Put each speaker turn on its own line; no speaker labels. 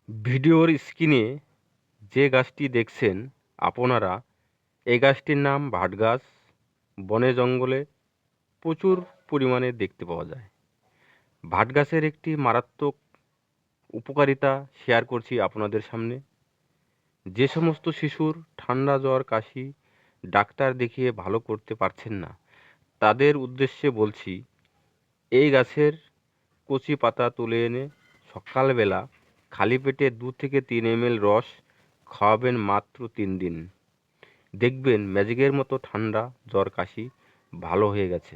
ভিডিওর স্ক্রিনে যে গাছটি দেখছেন আপনারা, এই গাছটির নাম ভাটগাছ। বনে জঙ্গলে প্রচুর পরিমাণে দেখতে পাওয়া যায়। ভাটগাছের একটি মারাত্মক উপকারিতা শেয়ার করছি আপনাদের সামনে। যে সমস্ত শিশুর ঠান্ডা জ্বর কাশি ডাক্তার দেখিয়ে ভালো করতে পারছেন না, তাদের উদ্দেশ্যে বলছি, এই গাছের কচি পাতা তুলে এনে সকালবেলা খালি পেটে 2 থেকে 3 ml রস খাওয়াবেন মাত্র 3 দিন। দেখবেন ম্যাজিকের মতো ঠান্ডা জ্বর কাশি ভালো হয়ে গেছে।